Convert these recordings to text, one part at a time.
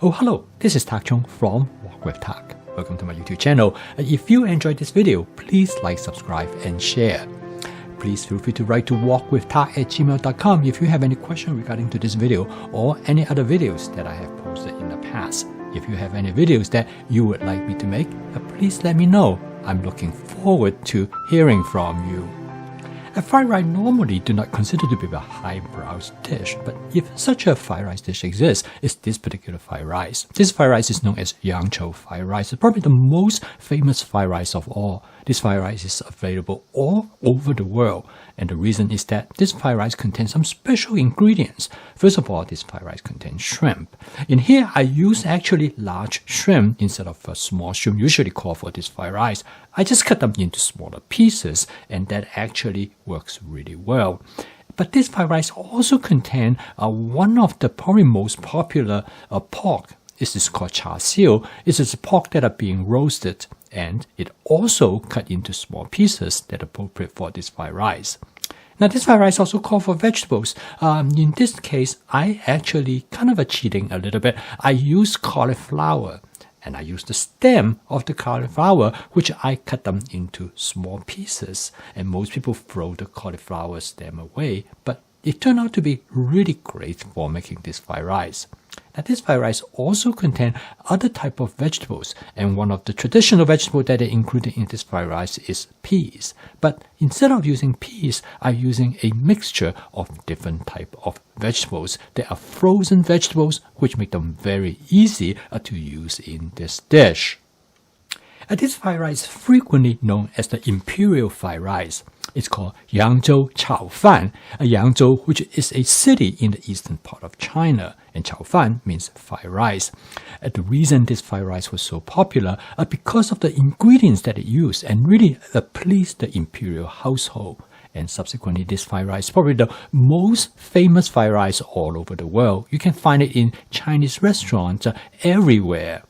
Oh, hello, this is Tak Chung from Walk with Tak. Welcome to my YouTube channel. If you enjoyed this video, please like, subscribe, and share. Please feel free to write to walkwithtak@gmail.com if you have any question regarding to this video or any other videos that I have posted in the past. If you have any videos that you would like me to make, please let me know. I'm looking forward to hearing from you. A fried rice normally do not consider to be a highbrow dish, but if such a fried rice dish exists, it's this particular fried rice. This fried rice is known as chow fried rice. It's probably the most famous fried rice of all. This fried rice is available all over the world, and the reason is that this fried rice contains some special ingredients. First of all, this fried rice contains shrimp. In here, I use actually large shrimp instead of a small shrimp usually called for this fried rice. I just cut them into smaller pieces, and that actually works really well. But this fried rice also contains one of the probably most popular pork. This is called chow. It is pork that are being roasted, and it also cut into small pieces that are appropriate for this fried rice. Now, this fried rice also called for vegetables. In this case, I actually kind of cheating a little bit. I use cauliflower, and I use the stem of the cauliflower, which I cut them into small pieces. And most people throw the cauliflower stem away, but it turned out to be really great for making this fried rice. Now, this fried rice also contains other type of vegetables, and one of the traditional vegetables that are included in this fried rice is peas. But instead of using peas, I'm using a mixture of different type of vegetables. They are frozen vegetables, which make them very easy to use in this dish. This fried rice is frequently known as the imperial fried rice. It's called Yangzhou Chao Fan, Yangzhou, which is a city in the eastern part of China, and Chao Fan means fried rice. The reason this fried rice was so popular are because of the ingredients that it used and really pleased the imperial household. And subsequently, this fried rice is probably the most famous fried rice all over the world. You can find it in Chinese restaurants everywhere.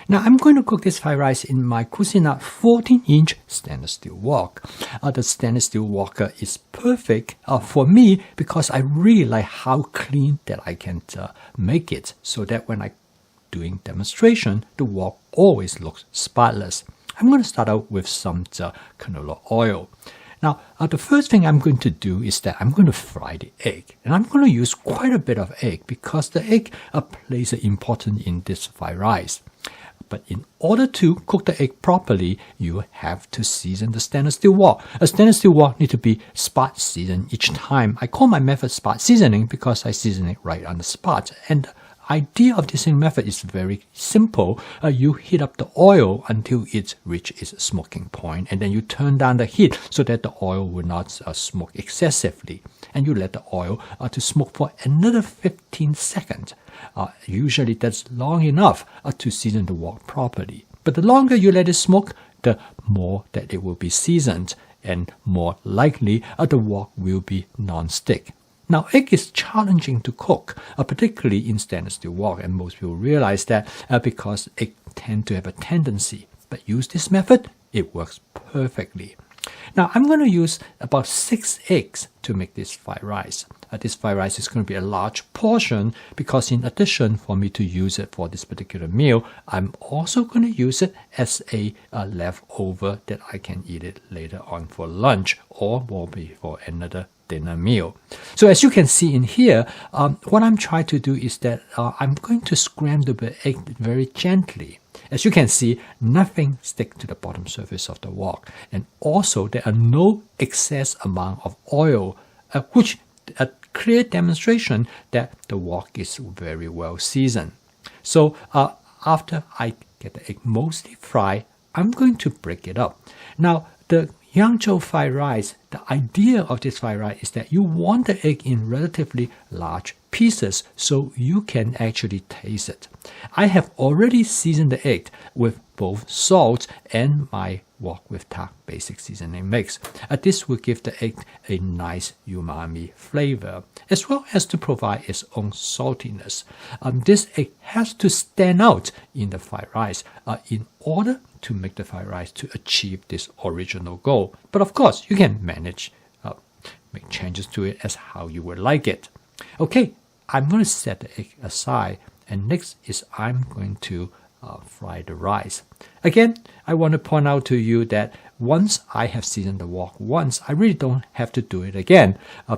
Now, I'm going to cook this fried rice in my Cucina 14-inch stainless steel wok. The stainless steel wok is perfect for me because I really like how clean that I can make it, so that when I'm doing demonstration, the wok always looks spotless. I'm going to start out with some canola oil. Now, the first thing I'm going to do is that I'm going to fry the egg. And I'm going to use quite a bit of egg because the egg plays an important in this fried rice. But in order to cook the egg properly, you have to season the stainless steel wok. A stainless steel wok needs to be spot seasoned each time. I call my method spot seasoning because I season it right on the spot. And the idea of this method is very simple. You heat up the oil until it reaches its smoking point, and then you turn down the heat so that the oil will not smoke excessively. And you let the oil to smoke for another 15 seconds. Usually that's long enough to season the wok properly. But the longer you let it smoke, the more that it will be seasoned, and more likely the wok will be non-stick. Now, egg is challenging to cook, particularly in stainless steel wok, and most people realize that because egg tend to have a tendency. But use this method, it works perfectly. Now, I'm going to use about 6 eggs to make this fried rice. This fried rice is going to be a large portion because in addition for me to use it for this particular meal, I'm also going to use it as a leftover that I can eat it later on for lunch or maybe for another dinner meal. So as you can see in here, what I'm trying to do is that I'm going to scramble the egg very gently. As you can see, nothing sticks to the bottom surface of the wok, and also there are no excess amount of oil, which a clear demonstration that the wok is very well seasoned. So after I get the egg mostly fried, I'm going to break it up. Now, the Yangzhou fried rice, the idea of this fried rice is that you want the egg in relatively large pieces so you can actually taste it. I have already seasoned the egg with both salt and my Walk with Tak basic seasoning mix. This will give the egg a nice umami flavor, as well as to provide its own saltiness. This egg has to stand out in the fried rice in order to make the fried rice to achieve this original goal. But of course, you can manage, make changes to it as how you would like it. Okay, I'm going to set the egg aside. And next is I'm going to fry the rice. Again, I want to point out to you that once I have seasoned the wok once, I really don't have to do it again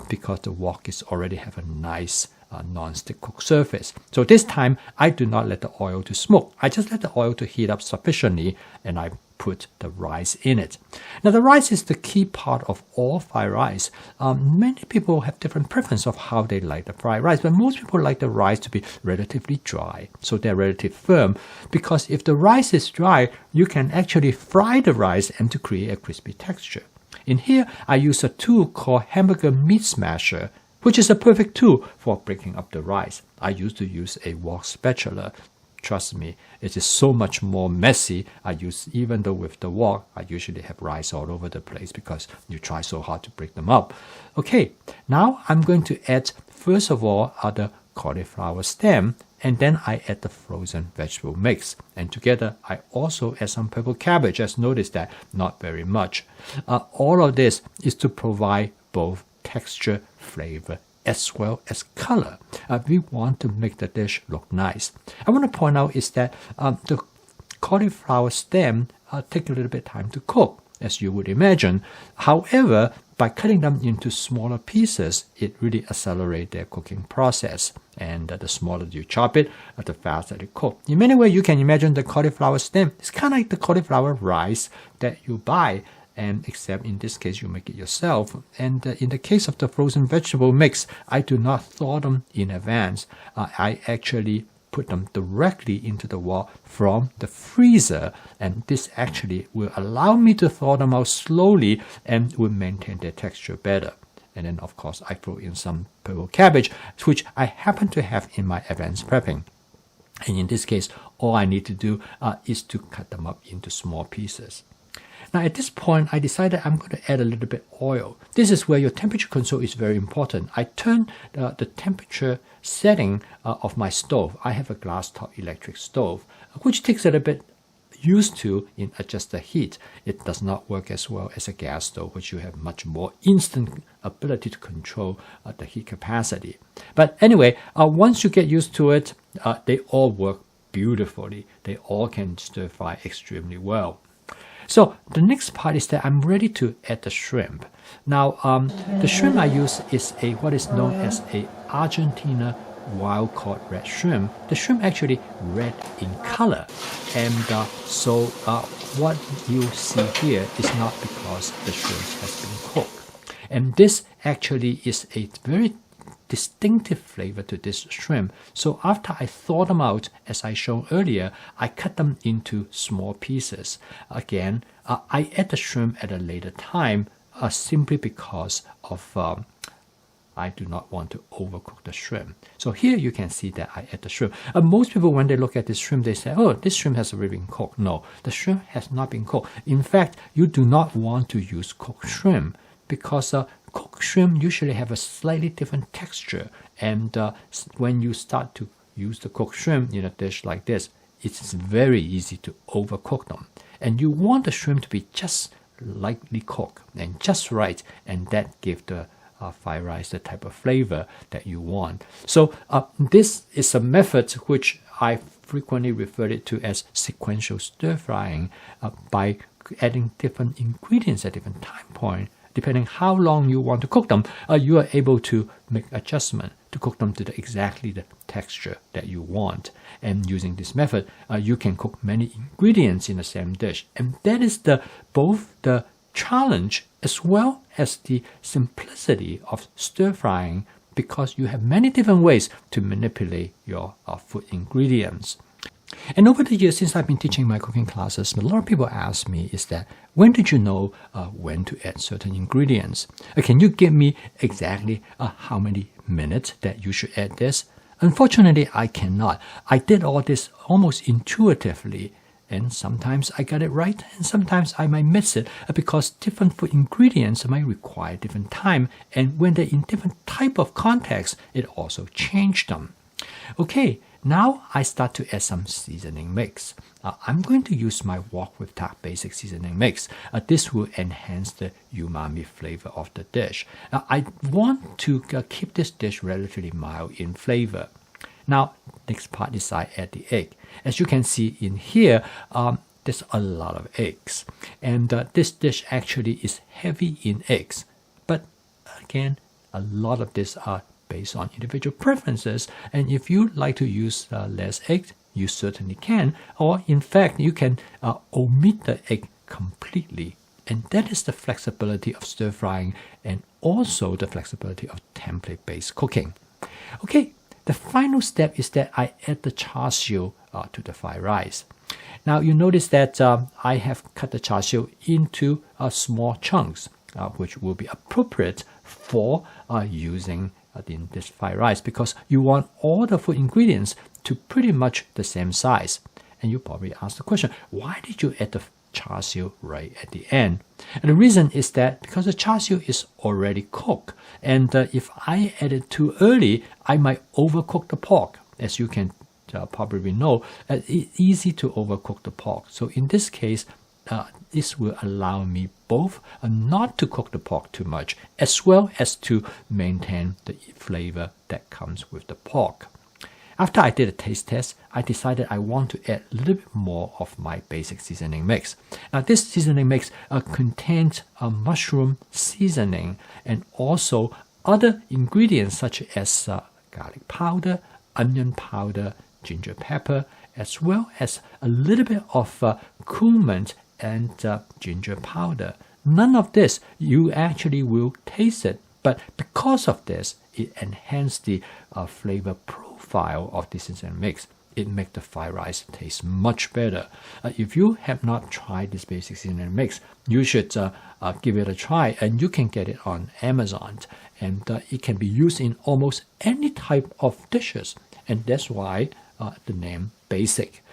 because the wok is already have a nice non-stick cook surface. So this time, I do not let the oil to smoke. I just let the oil to heat up sufficiently, and I put the rice in it. Now the rice is the key part of all fried rice. Many people have different preference of how they like the fried rice, but most people like the rice to be relatively dry, so they're relatively firm, because if the rice is dry, you can actually fry the rice and to create a crispy texture. In here, I use a tool called hamburger meat smasher, which is a perfect tool for breaking up the rice. I used to use a wok spatula. Trust me, it is so much more messy. Even though with the wok, I usually have rice all over the place because you try so hard to break them up. Okay, now I'm going to add, first of all, the cauliflower stem, and then I add the frozen vegetable mix. And together, I also add some purple cabbage. Just notice that, not very much. All of this is to provide both texture, flavor, as well as color. We want to make the dish look nice. I want to point out is that the cauliflower stem take a little bit of time to cook, as you would imagine. However, by cutting them into smaller pieces, it really accelerates their cooking process. And the smaller you chop it, the faster they cook. In many ways, you can imagine the cauliflower stem. It's kind of like the cauliflower rice that you buy. And except in this case, you make it yourself. And in the case of the frozen vegetable mix, I do not thaw them in advance. I actually put them directly into the wok from the freezer. And this actually will allow me to thaw them out slowly and will maintain their texture better. And then, of course, I throw in some purple cabbage, which I happen to have in my advanced prepping. And in this case, all I need to do is to cut them up into small pieces. Now at this point, I decided I'm going to add a little bit oil. This is where your temperature control is very important. I turn the temperature setting of my stove. I have a glass top electric stove, which takes a little bit used to in adjust the heat. It does not work as well as a gas stove, which you have much more instant ability to control the heat capacity. But anyway, once you get used to it, they all work beautifully. They all can stir fry extremely well. So the next part is that I'm ready to add the shrimp. Now, the shrimp I use is what is known as a Argentina wild-caught red shrimp. The shrimp actually red in color. And so what you see here is not because the shrimp has been cooked. And this actually is a very distinctive flavor to this shrimp. So after I thaw them out, as I showed earlier, I cut them into small pieces. Again, I add the shrimp at a later time simply because of I do not want to overcook the shrimp. So here you can see that I add the shrimp. Most people, when they look at this shrimp, they say, oh, this shrimp has already been cooked. No, the shrimp has not been cooked. In fact, you do not want to use cooked shrimp because cooked shrimp usually have a slightly different texture, and when you start to use the cooked shrimp in a dish like this, it's very easy to overcook them. And you want the shrimp to be just lightly cooked and just right, and that gives the fried rice the type of flavor that you want. So this is a method which I frequently refer it to as sequential stir frying by adding different ingredients at different time points. Depending how long you want to cook them, you are able to make adjustment to cook them to exactly the texture that you want. And using this method, you can cook many ingredients in the same dish. And that is both the challenge as well as the simplicity of stir frying, because you have many different ways to manipulate your food ingredients. And over the years, since I've been teaching my cooking classes, a lot of people ask me is that, when did you know when to add certain ingredients? Can you give me exactly how many minutes that you should add this? Unfortunately, I cannot. I did all this almost intuitively, and sometimes I got it right, and sometimes I might miss it because different food ingredients might require different time, and when they're in different type of context, it also changed them. Okay, now I start to add some seasoning mix. I'm going to use my wok with tak basic seasoning mix. This will enhance the umami flavor of the dish. I want to keep this dish relatively mild in flavor. Now, next part is I add the egg. As you can see in here, there's a lot of eggs. And this dish actually is heavy in eggs. But again, a lot of these are based on individual preferences. And if you like to use less eggs, you certainly can. Or in fact, you can omit the egg completely. And that is the flexibility of stir frying and also the flexibility of template-based cooking. Okay, the final step is that I add the char siu to the fried rice. Now you notice that I have cut the char siu into small chunks, which will be appropriate for using in this fried rice, because you want all the food ingredients to pretty much the same size. And you probably ask the question, why did you add the char siu right at the end? And the reason is that because the char siu is already cooked, and if I add it too early, I might overcook the pork. As you can probably know, it's easy to overcook the pork. So in this case, this will allow me both not to cook the pork too much, as well as to maintain the flavor that comes with the pork. After I did a taste test, I decided I want to add a little bit more of my basic seasoning mix. Now this seasoning mix contains a mushroom seasoning and also other ingredients such as garlic powder, onion powder, ginger pepper, as well as a little bit of cumin and ginger powder. None of this, you actually will taste it, but because of this, it enhances the flavor profile of this seasoning mix. It makes the fried rice taste much better. If you have not tried this basic seasoning mix, you should give it a try, and you can get it on Amazon. And it can be used in almost any type of dishes, and that's why the name basic.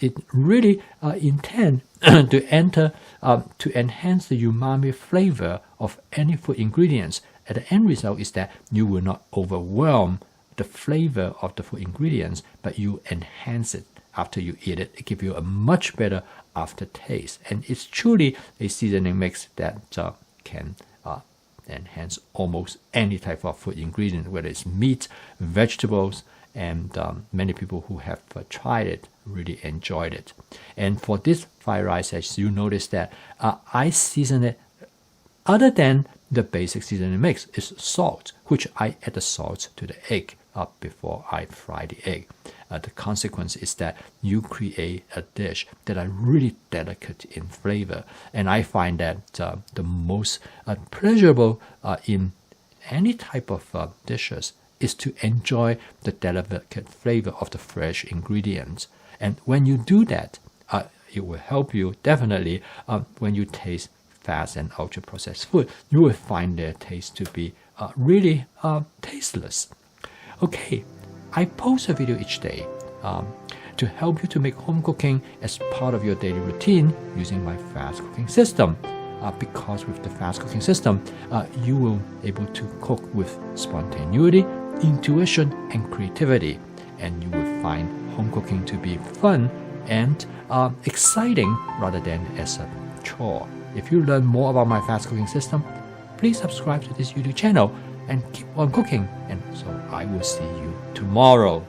It really intends to enhance the umami flavor of any food ingredients. And the end result is that you will not overwhelm the flavor of the food ingredients, but you enhance it after you eat it. It gives you a much better aftertaste. And it's truly a seasoning mix that can enhance almost any type of food ingredient, whether it's meat, vegetables, and many people who have tried it really enjoyed it. And for this fried rice, as you notice that I season it other than the basic seasoning mix is salt, which I add the salt to the egg before I fry the egg. The consequence is that you create a dish that are really delicate in flavor, and I find that the most pleasurable in any type of dishes is to enjoy the delicate flavor of the fresh ingredients. And when you do that, it will help you definitely when you taste fast and ultra-processed food, you will find their taste to be really tasteless. Okay, I post a video each day to help you to make home cooking as part of your daily routine using my fast cooking system. Because with the fast cooking system, you will be able to cook with spontaneity, intuition, and creativity, and you will find home cooking to be fun and exciting rather than as a chore. If you learn more about my fast cooking system, please subscribe to this YouTube channel and keep on cooking. And so I will see you tomorrow.